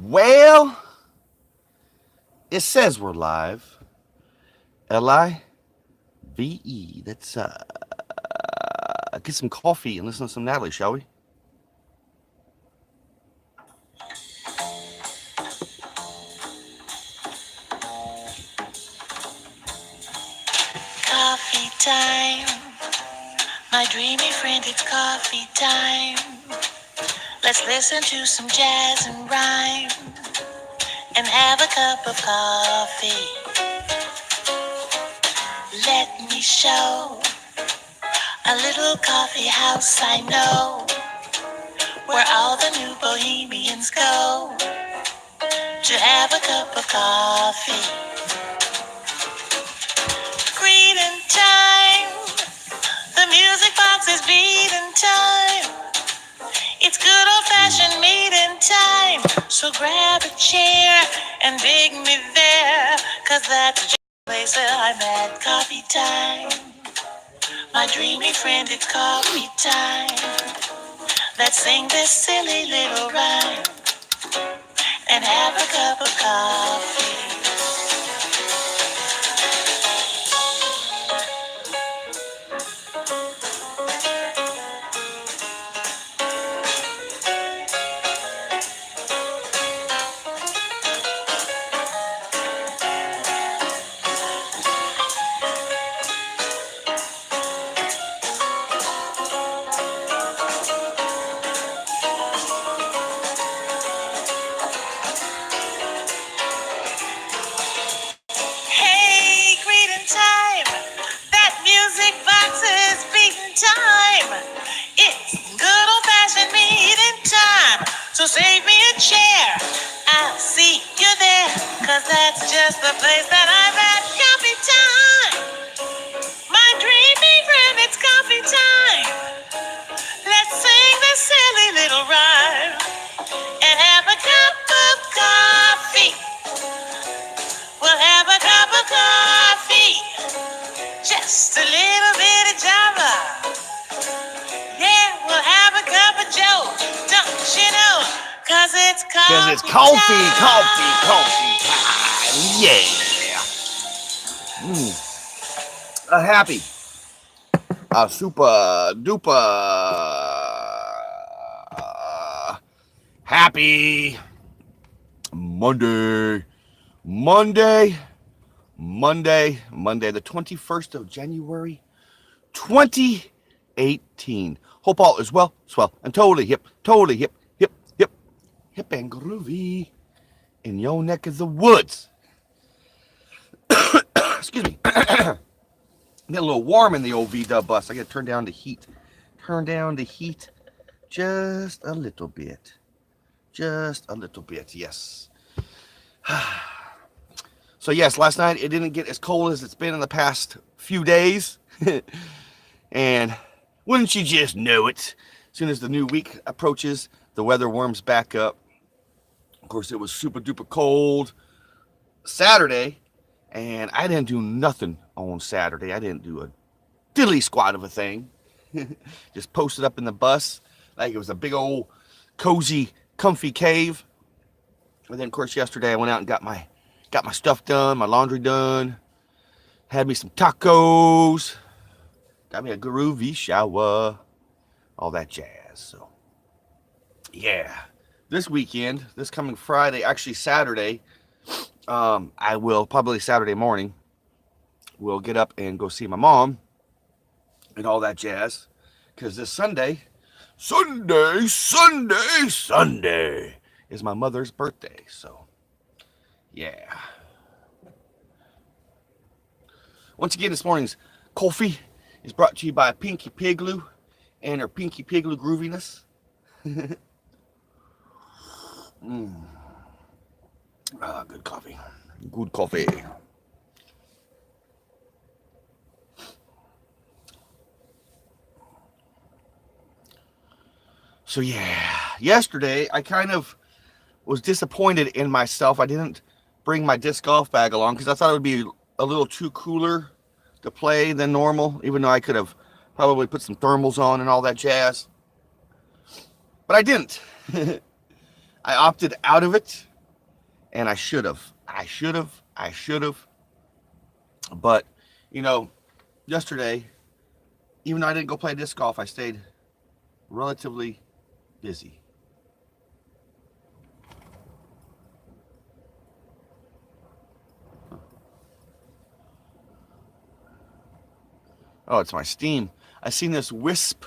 Well, it says we're live. Live. Let's get some coffee and listen to some Natalie, shall we? Coffee time, my dreamy friend, it's coffee time. Let's listen to some jazz and rhyme and have a cup of coffee. Let me show a little coffee house I know, where all the new bohemians go to have a cup of coffee. Greeting time, the music box is beating time. It's good old-fashioned meeting time. So grab a chair and dig me there, 'cause that's the place that I'm at. Coffee time, my dreamy friend, it's coffee time. Let's sing this silly little rhyme and have a cup of coffee. Hey, greeting time. That music box is beating time. It's good old-fashioned meeting time. So save me a chair. I'll see you there, 'cause that's just the place that I'm at. Coffee time. My dreamy friend, it's coffee time. Let's sing this silly little rhyme and have a cup of coffee. We'll have a cup of coffee. Just a little bit of Java. Yeah, we'll have a cup of Joe. Don't you know? 'Cause it's Because it's coffee coffee time. time. Yeah. Happy. Super duper. Happy Monday. Monday, the 21st of January, 2018. Hope all is well, swell, and totally hip and groovy in your neck of the woods. Excuse me. Get a little warm in the old V-Dub bus. I got to turn down the heat. Turn down the heat just a little bit. Just a little bit, yes. So yes, last night it didn't get as cold as it's been in the past few days. And wouldn't you just know it? As soon as the new week approaches, the weather warms back up. Of course, it was super duper cold Saturday, and I didn't do nothing on Saturday. I didn't do a diddly squat of a thing. Just posted up in the bus like it was a big old cozy, comfy cave. And then, of course, yesterday I went out and got my stuff done, my laundry done, had me some tacos, got me a groovy shower, all that jazz. So, yeah, this weekend, this coming Friday, actually Saturday, I will, probably Saturday morning, we'll get up and go see my mom and all that jazz, because this Sunday is my mother's birthday, so yeah. Once again, this morning's coffee is brought to you by Pinky Pigloo and her Pinky Pigloo grooviness. Good coffee. Good coffee. So yeah, yesterday I kind of was disappointed in myself. I didn't bring my disc golf bag along because I thought it would be a little too cooler to play than normal, even though I could have probably put some thermals on and all that jazz. But I didn't. I opted out of it And I should have. But, you know, yesterday, even though I didn't go play disc golf, I stayed relatively busy. Oh, it's my steam. I seen this wisp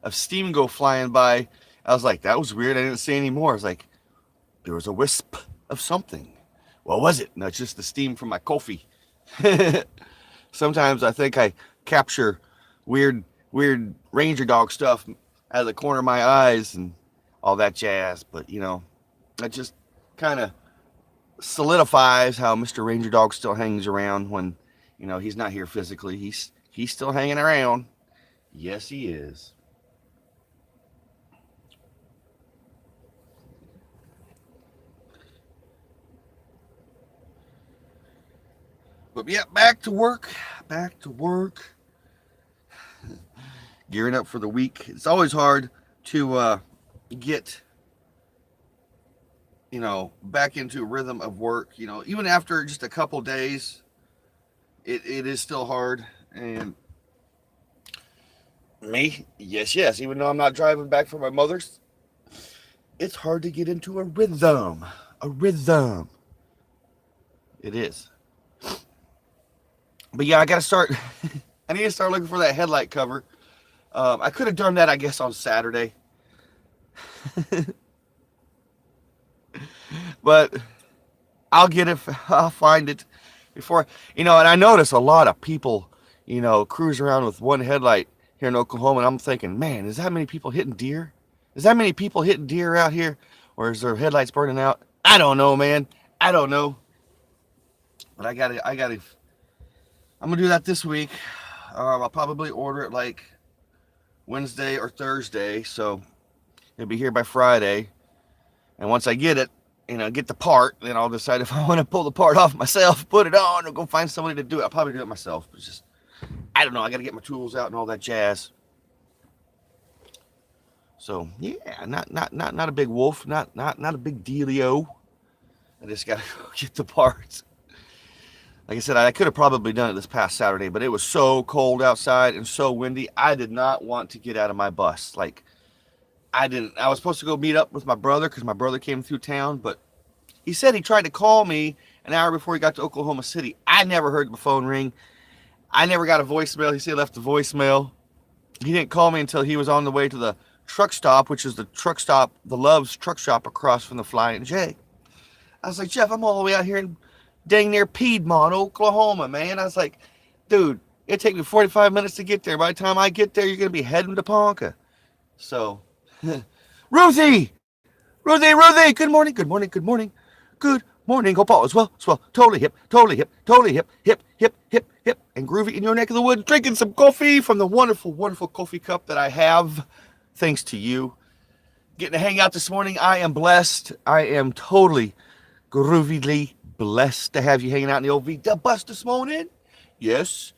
of steam go flying by. I was like, that was weird. I didn't see any more. I was like, there was a wisp of something. What was it? No, it's just the steam from my coffee. Sometimes I think I capture weird ranger dog stuff out of the corner of my eyes and all that jazz. But, you know, that just kind of solidifies how Mr. Ranger Dog still hangs around when, you know, he's not here physically. He's still hanging around. Yes, he is. But yeah, back to work. Gearing up for the week. It's always hard to get, you know, back into a rhythm of work. You know, even after just a couple days, it is still hard. And me, yes, even though I'm not driving back from my mother's, it's hard to get into a rhythm. It is. But yeah, I gotta start. I need to start looking for that headlight cover. I could have done that, I guess, on Saturday. But I'll get it. I'll find it before, you know. And I notice a lot of people, you know, cruise around with one headlight here in Oklahoma, and I'm thinking, man, is that many people hitting deer? Is that many people hitting deer out here, or is their headlights burning out? I don't know, man. I don't know. But I gotta. I'm gonna do that this week. I'll probably order it like Wednesday or Thursday, so it'll be here by Friday. And once I get it, you know, get the part, then I'll decide if I want to pull the part off myself, put it on, or go find somebody to do it. I'll probably do it myself. But just, I don't know. I got to get my tools out and all that jazz. So yeah, not a big wolf, not a big dealio. I just got to go get the parts. Like I said, I could have probably done it this past Saturday, but it was so cold outside and so windy. I did not want to get out of my bus. Like, I was supposed to go meet up with my brother because my brother came through town, but he said he tried to call me an hour before he got to Oklahoma City. I never heard the phone ring. I never got a voicemail. He said he left a voicemail. He didn't call me until he was on the way to the truck stop, which is the truck stop, the Love's truck stop across from the Flying J. I was like, Jeff, I'm all the way out here in dang near Piedmont, Oklahoma, man. I was like, dude, it'd take me 45 minutes to get there. By the time I get there, you're going to be heading to Ponca. So, Ruthie, good morning. Hope all is well. Totally hip. And groovy in your neck of the woods, drinking some coffee from the wonderful coffee cup that I have, thanks to you. Getting to hang out this morning. I am blessed. I am totally groovyly blessed to have you hanging out in the old V bus this morning. Yes.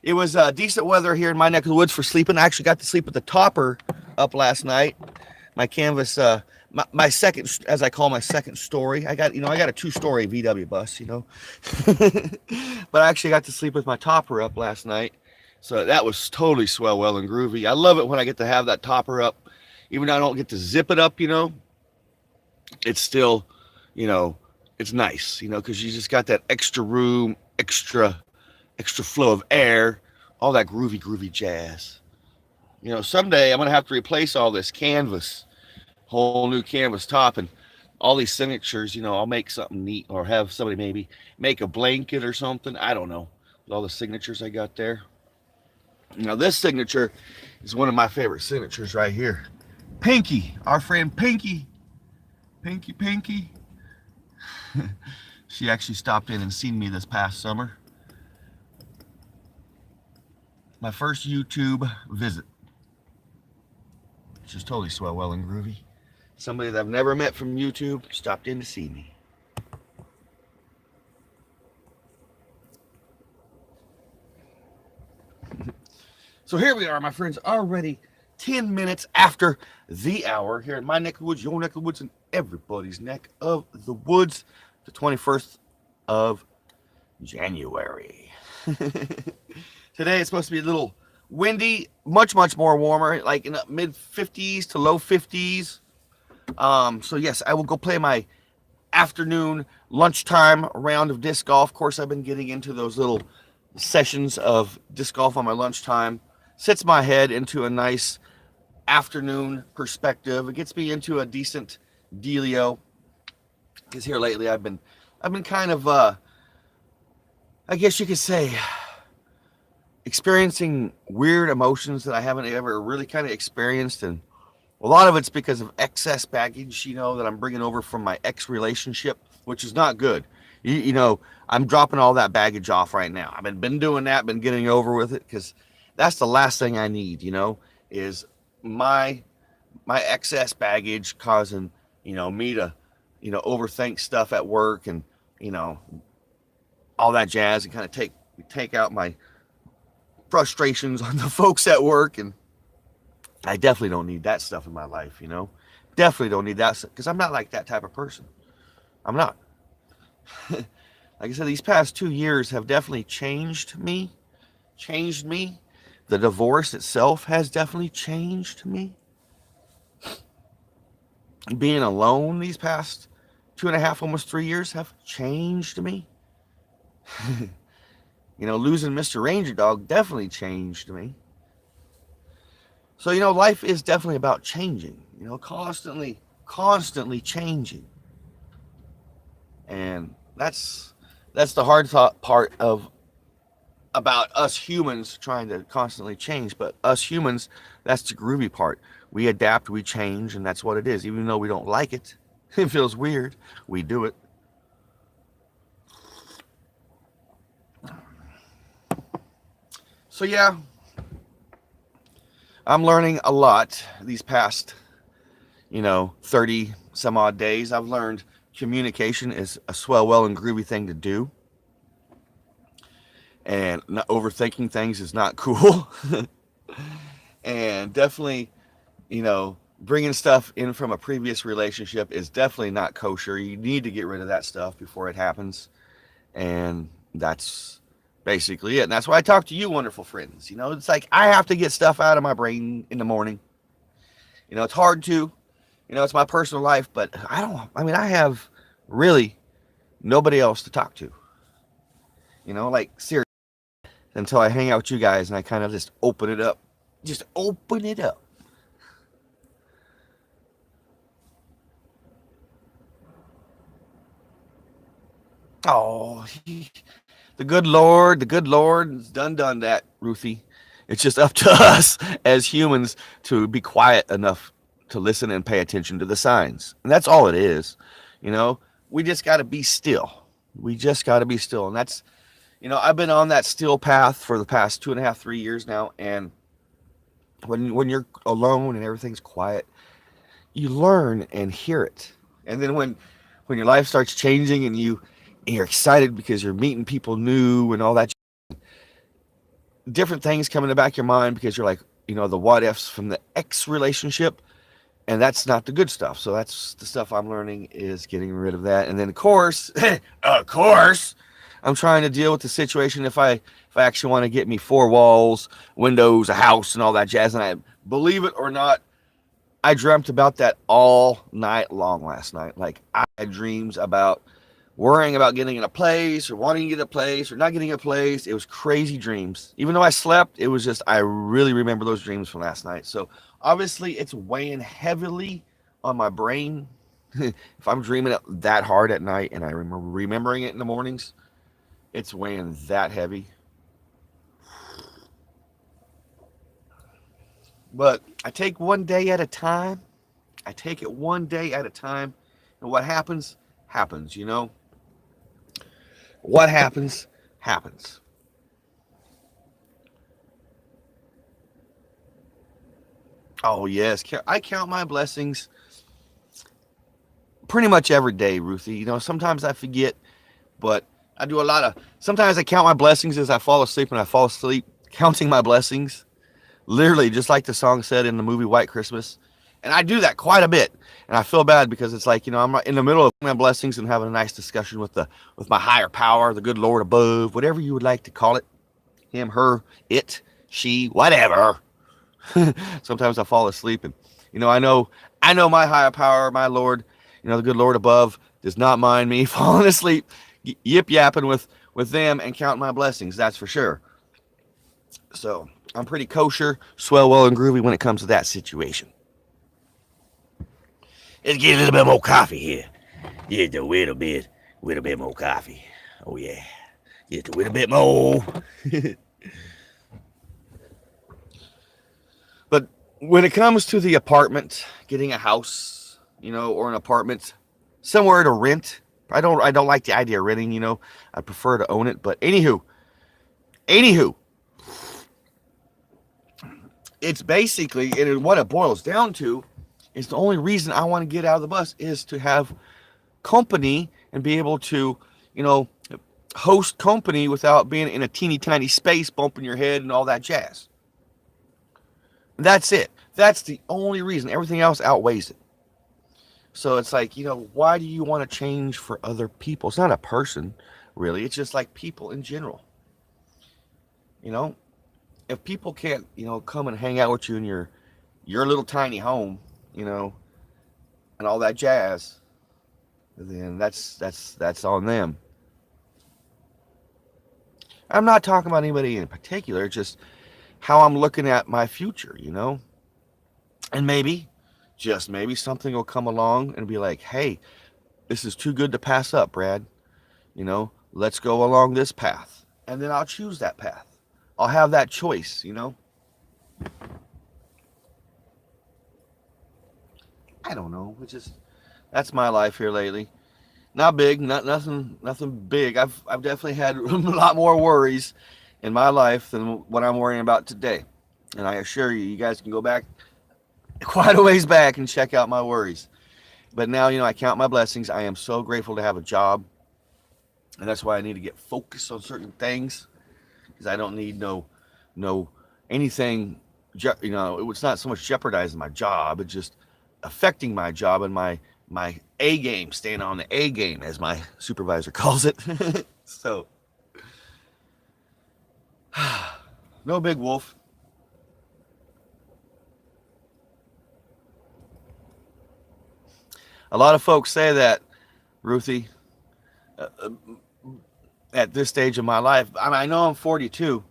It was decent weather here in my neck of the woods for sleeping. I actually got to sleep with the topper up last night. My canvas, my second, as I call my second story. I got a 2-story VW bus, you know. But I actually got to sleep with my topper up last night. So that was totally swell, well, and groovy. I love it when I get to have that topper up. Even though I don't get to zip it up, you know, it's still, you know, it's nice, you know, because you just got that extra room, extra flow of air, all that groovy jazz. You know, someday I'm going to have to replace all this canvas, whole new canvas top, and all these signatures. You know, I'll make something neat, or have somebody maybe make a blanket or something. I don't know, with all the signatures I got there. You know, this signature is one of my favorite signatures right here. Pinky, our friend Pinky. She actually stopped in and seen me this past summer. My first YouTube visit. Which is totally swell, well, and groovy. Somebody that I've never met from YouTube stopped in to see me. So here we are, my friends, already 10 minutes after the hour here in my neck of the woods, your neck of the woods, and everybody's neck of the woods, the 21st of January. Today it's supposed to be a little windy, much more warmer, like in the mid 50s to low 50s. So yes, I will go play my afternoon lunchtime round of disc golf. Of course, I've been getting into those little sessions of disc golf on my lunchtime. Sets my head into a nice afternoon perspective. It gets me into a decent dealio. Because here lately I've been kind of I guess you could say experiencing weird emotions that I haven't ever really kind of experienced, and a lot of it's because of excess baggage, that I'm bringing over from my ex relationship, which is not good. I'm dropping all that baggage off right now. I've been doing that, been getting over with it, because that's the last thing I need, is my excess baggage causing, me to, overthink stuff at work and, all that jazz, and kind of take out my frustrations on the folks at work. And I definitely don't need that stuff in my life, definitely don't need that, because I'm not like that type of person. I'm not. Like I said, these past 2 years have definitely changed me. The divorce itself has definitely changed me. Being alone these past 2.5, almost 3 years have changed me. Losing Mr. Ranger Dog definitely changed me. So, life is definitely about changing, constantly changing. And that's the hard part about us humans trying to constantly change. But us humans, that's the groovy part. We adapt, we change, and that's what it is. Even though we don't like it, it feels weird, we do it. So yeah, I'm learning a lot these past, 30 some odd days. I've learned communication is a swell, well, and groovy thing to do. And not overthinking things is not cool. And definitely, bringing stuff in from a previous relationship is definitely not kosher. You need to get rid of that stuff before it happens. And that's basically it. And that's why I talk to you, wonderful friends. It's like I have to get stuff out of my brain in the morning. It's hard to. It's my personal life, but I have really nobody else to talk to. Like seriously, until I hang out with you guys and I kind of just open it up. Just open it up. Oh, the good Lord has done that, Ruthie. It's just up to us as humans to be quiet enough to listen and pay attention to the signs. And that's all it is. We just got to be still. And that's, I've been on that still path for the past 2.5, 3 years now. And when you're alone and everything's quiet, you learn and hear it. And then when your life starts changing and you're excited because you're meeting people new and all that, different things come in the back of your mind because you're like, the what ifs from the ex relationship. And that's not the good stuff. So that's the stuff I'm learning, is getting rid of that. And then of course, I'm trying to deal with the situation if I actually want to get me 4 walls, windows, a house, and all that jazz. And I believe it or not, I dreamt about that all night long last night. Like I had dreams about worrying about getting in a place or wanting to get a place or not getting a place. It was crazy dreams. Even though I slept, it was just, I really remember those dreams from last night. So obviously it's weighing heavily on my brain. If I'm dreaming it that hard at night and I remember remembering it in the mornings, it's weighing that heavy. But I take one day at a time. I take it one day at a time. And what happens, happens, What happens, happens. Oh, yes. I count my blessings pretty much every day, Ruthie. Sometimes I forget, but I do sometimes I count my blessings as I fall asleep, and I fall asleep counting my blessings. Literally, just like the song said in the movie White Christmas. And I do that quite a bit. And I feel bad because it's like, I'm in the middle of my blessings and having a nice discussion with my higher power, the good Lord above, whatever you would like to call it. Him, her, it, she, whatever. Sometimes I fall asleep and I know my higher power, my Lord, the good Lord above does not mind me falling asleep, yip yapping with them and counting my blessings, that's for sure. So I'm pretty kosher, swell, well, and groovy when it comes to that situation. Let's get a little bit more coffee here. Just a little bit more coffee. Oh yeah, just a little bit more. But when it comes to the apartment, getting a house, or an apartment somewhere to rent, I don't like the idea of renting. I prefer to own it. But anywho, it's basically, and what it boils down to is the only reason I want to get out of the bus is to have company and be able to, host company without being in a teeny tiny space, bumping your head and all that jazz. That's it. That's the only reason. Everything else outweighs it. So it's like, why do you want to change for other people? It's not a person, really. It's just like people in general. If people can't, come and hang out with you in your little tiny home, and all that jazz, then that's on them. I'm not talking about anybody in particular, just how I'm looking at my future, and maybe, just maybe, something will come along and be like, hey, this is too good to pass up, Brad. Let's go along this path. And then I'll choose that path. I'll have that choice, I don't know. That's my life here lately. Not big, nothing big. I've definitely had a lot more worries in my life than what I'm worrying about today. And I assure you, you guys can go back quite a ways back and check out my worries. But now, I count my blessings. I am so grateful to have a job. And that's why I need to get focused on certain things. Because I don't need no anything, it's not so much jeopardizing my job. It's just affecting my job and my A game, staying on the A game, as my supervisor calls it. So, no big wolf. A lot of folks say that, Ruthie, at this stage of my life. I know I'm 42,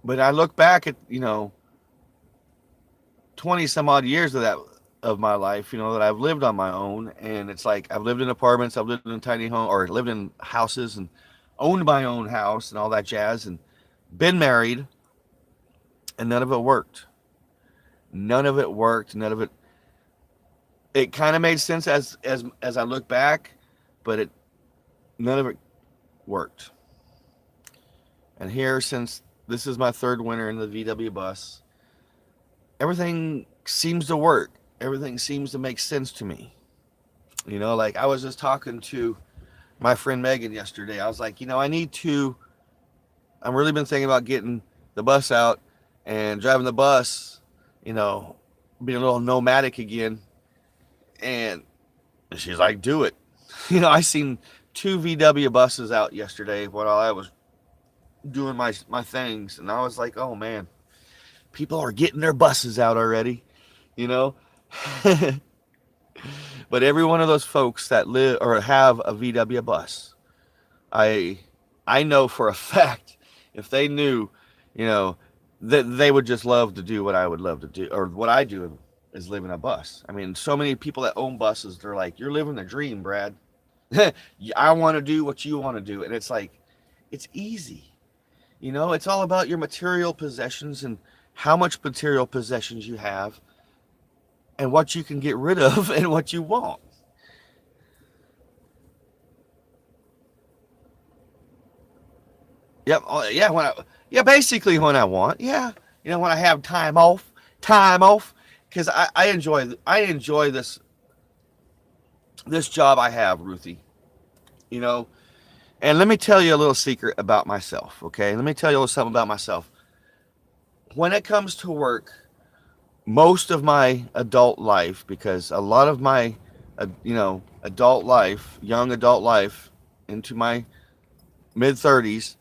but I look back at, 20 some odd years of my life, that I've lived on my own. And it's like, I've lived in apartments, I've lived in tiny homes, or lived in houses, and owned my own house and all that jazz, and been married, and none of it worked. None of it worked. None of it. It kind of made sense as I look back, but none of it worked. And here, since this is my third winter in the VW bus, everything seems to work. Everything seems to make sense to me. Like I was just talking to my friend Megan yesterday. I was like, I've really been thinking about getting the bus out and driving the bus, being a little nomadic again. And she's like, do it. I seen 2 VW buses out yesterday while I was doing my things. And I was like, oh man, people are getting their buses out already, But every one of those folks that live or have a VW bus, I know for a fact, if they knew, that they would just love to do what I would love to do, or what I do is live in a bus. I mean, so many people that own buses, they're like, you're living the dream, Brad. I want to do what you want to do. And it's like, it's easy. It's all about your material possessions and how much material possessions you have and what you can get rid of and what you want. Yep. Yeah. Basically when I want. Yeah. When I have time off, because I enjoy this job I have, Ruthie. And let me tell you a little secret about myself. Okay. Let me tell you a little something about myself. when it comes to work, most of my adult life, because a lot of my, adult life, young adult life, into my mid 30s,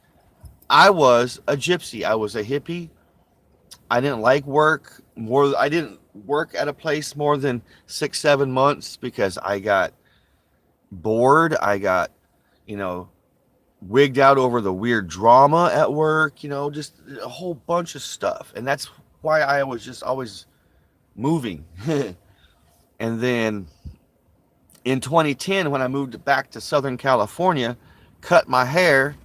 I was a gypsy. I was a hippie. I didn't like work more. I didn't work at a place more than 6, 7 months because I got bored. I got, you know, wigged out over the weird drama at work, just a whole bunch of stuff. And that's why I was just always moving. And then in 2010, when I moved back to Southern California, cut my hair,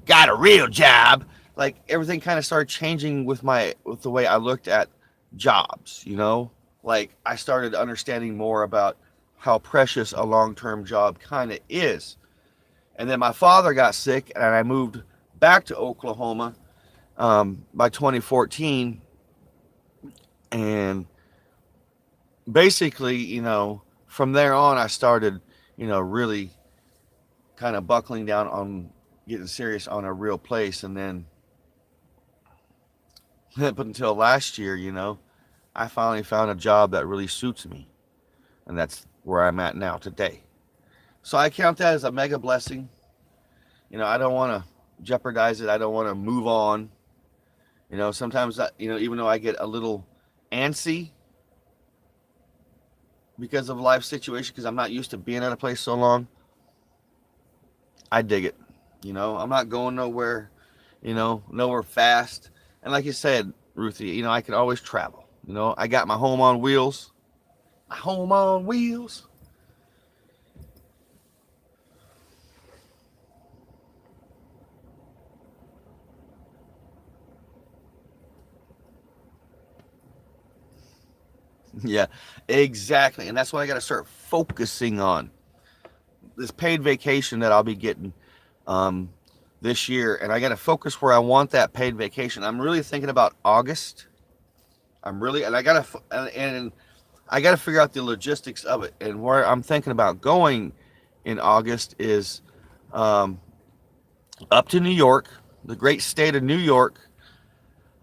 got a real job, like everything kind of started changing with the way I looked at jobs, Like I started understanding more about how precious a long-term job kind of is. And then my father got sick, and I moved back to Oklahoma by 2014. And basically, from there on, I started, really kind of buckling down on getting serious on a real place. And then, but until last year, I finally found a job that really suits me. And that's where I'm at now today. So I count that as a mega blessing. I don't want to jeopardize it. I don't want to move on. Sometimes, even though I get a little antsy because of life situation, because I'm not used to being at a place so long, I dig it. I'm not going nowhere, nowhere fast. And like you said, Ruthie, I can always travel. I got my home on wheels. My home on wheels. Yeah, exactly. And that's what I got to start focusing on. This paid vacation that I'll be getting um, this year. And I got to focus where I want that paid vacation. I'm really thinking about August. And I got to figure out the logistics of it. And where I'm thinking about going in August is um, up to New York, the great state of New York,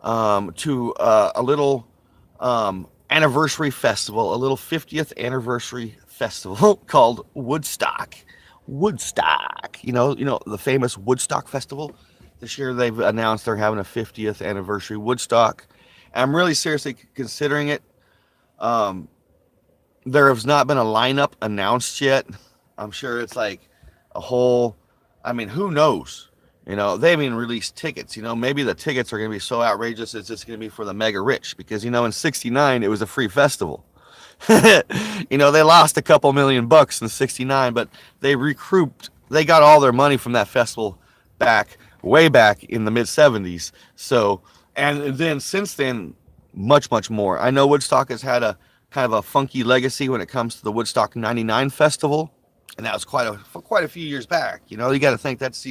to a little anniversary festival, a little 50th anniversary festival called Woodstock. Woodstock, the famous Woodstock Festival. This year they've announced they're having a 50th anniversary Woodstock. I'm really seriously considering it. Um, there has not been a lineup announced yet. I'm sure it's like a whole, who knows? They haven't even released tickets. Maybe the tickets are going to be so outrageous it's just going to be for the mega rich because, in 69, it was a free festival. They lost a couple $1,000,000 in 69, but they recouped, they got all their money from that festival way back in the mid 70s. So, and then since then, much, much more. I know Woodstock has had a kind of a funky legacy when it comes to the Woodstock 99 festival. And that was quite a few years back. You got to think that's,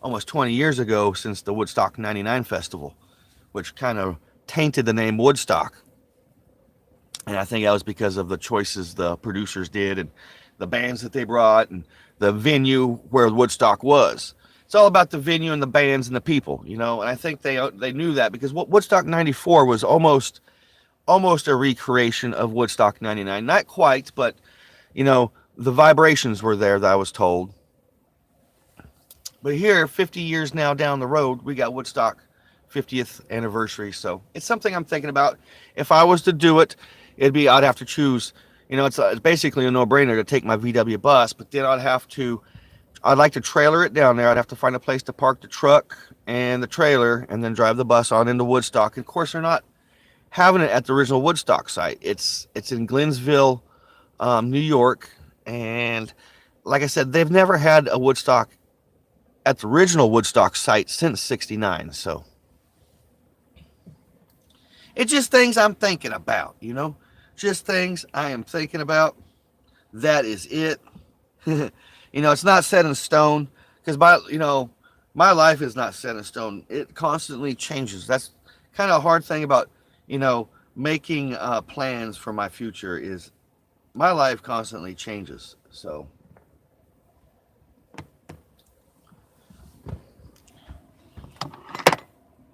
almost 20 years ago since the Woodstock 99 festival, which kind of tainted the name Woodstock. And I think that was because of the choices the producers did and the bands that they brought and the venue where Woodstock was. It's all about the venue and the bands and the people, And I think they knew that because Woodstock 94 was almost a recreation of Woodstock 99. Not quite, but, the vibrations were there that I was told. But here, 50 years now down the road, we got Woodstock 50th anniversary. So it's something I'm thinking about. If I was to do it, I'd have to choose, it's basically a no-brainer to take my VW bus, but then I'd like to trailer it down there. I'd have to find a place to park the truck and the trailer and then drive the bus on into Woodstock. And of course, they're not having it at the original Woodstock site. It's in Glennsville, New York. And like I said, they've never had a Woodstock at the original Woodstock site since 69. So it's just things I'm thinking about, just things I am thinking about. That is it. It's not set in stone because my life is not set in stone. It constantly changes. That's kind of a hard thing about, making plans for my future is my life constantly changes. So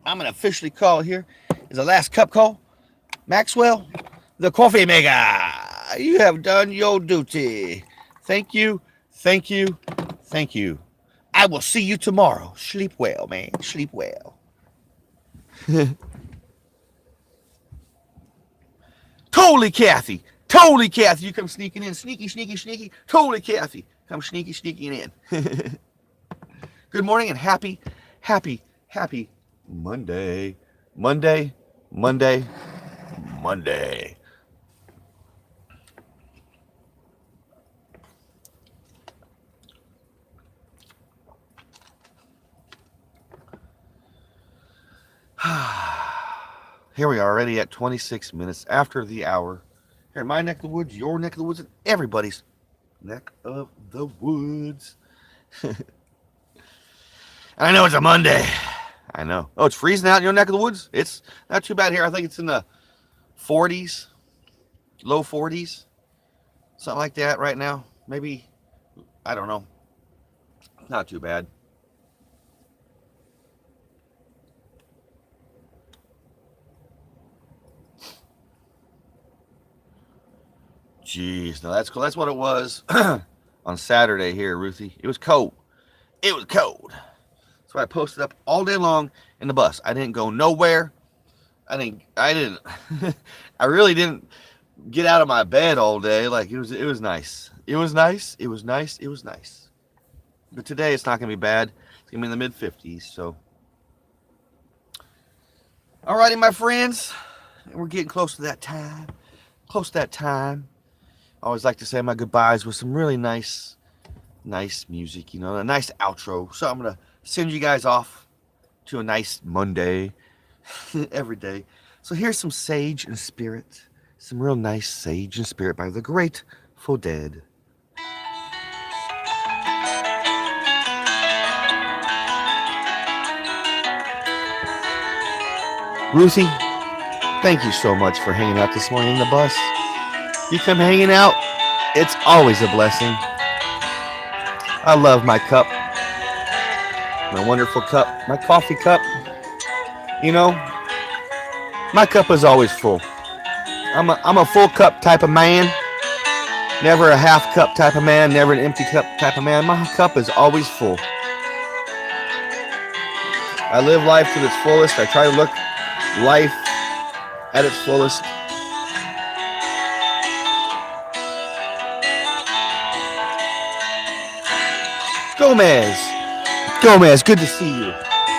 I'm going to officially call here Is the last cup call? Maxwell, the coffee maker. You have done your duty. Thank you, thank you, thank you. I will see you tomorrow. Sleep well, man. Sleep well. Totally, Kathy. Totally, Kathy. You come sneaking in. Sneaky, sneaky, sneaky. Totally, Kathy. Come sneaky, sneaking in. Good morning and happy, happy, happy Monday. Monday, Monday, Monday. Here we are already at 26 minutes after the hour. Here in my neck of the woods, your neck of the woods, and everybody's neck of the woods. And I know it's a Monday. I know. Oh, it's freezing out in your neck of the woods? It's not too bad here. I think it's in the 40s, low 40s, something like that right now. Maybe, I don't know. Not too bad. Jeez, no, that's cool. That's what it was on Saturday here, Ruthie. It was cold. It was cold. So I posted up all day long in the bus. I didn't go nowhere. I didn't I really didn't get out of my bed all day. Like it was nice. It was nice. It was nice. It was nice. But today it's not gonna be bad. It's gonna be in the mid 50s. So alrighty, my friends. We're getting close to that time. Close to that time. I always like to say my goodbyes with some really nice music, you know, a nice outro. So I'm going to send you guys off to a nice Monday every day. So here's some Sage and Spirit, some real nice Sage and Spirit by the Grateful Dead. Ruthie, thank you so much for hanging out this morning in the bus. You come hanging out, it's always a blessing. I love my cup, my wonderful cup, my coffee cup. You know, my cup is always full. I'm a full cup type of man, never a half cup type of man, never an empty cup type of man. My cup is always full. I live life to its fullest. I try to look life at its fullest. Gomez, good to see you.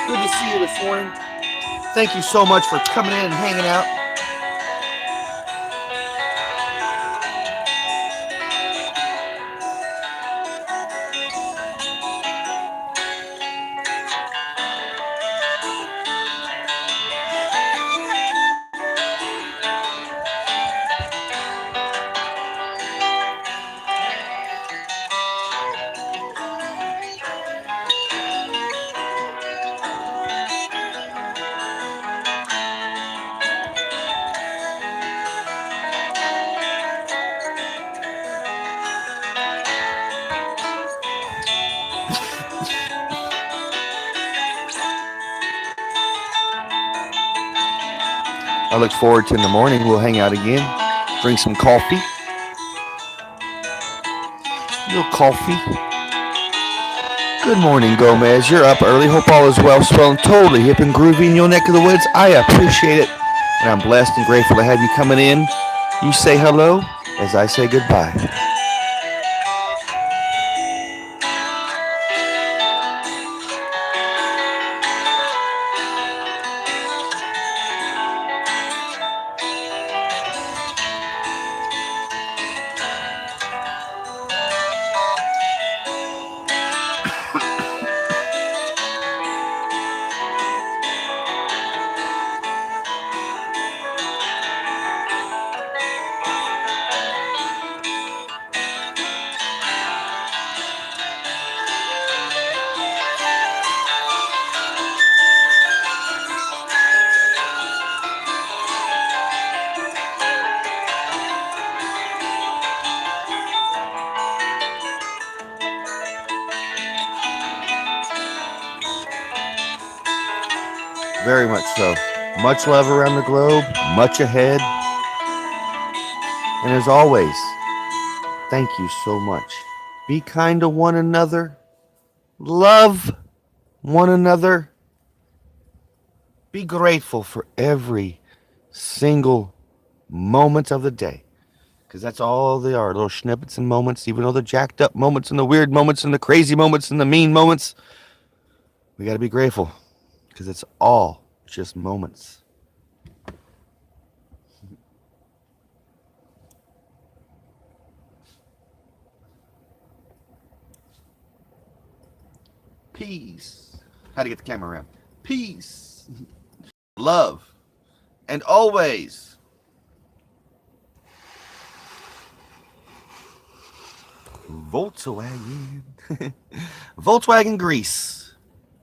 Good to see you this morning. Thank you so much for coming in and hanging out. I look forward to in the morning. We'll hang out again, drink some coffee. A little coffee. Good morning, Gomez. You're up early. Hope all is well, swell, and totally hip and groovy in your neck of the woods. I appreciate it, and I'm blessed and grateful to have you coming in. You say hello as I say goodbye. Very much so. Much love around the globe, much ahead. And as always, thank you so much. Be kind to one another. Love one another. Be grateful for every single moment of the day. Because that's all they are, little snippets and moments, even though the jacked up moments and the weird moments and the crazy moments and the mean moments. We got to be grateful because it's all just moments. Peace. How to get the camera around? Peace. Love. And always. Volkswagen. Volkswagen Grease.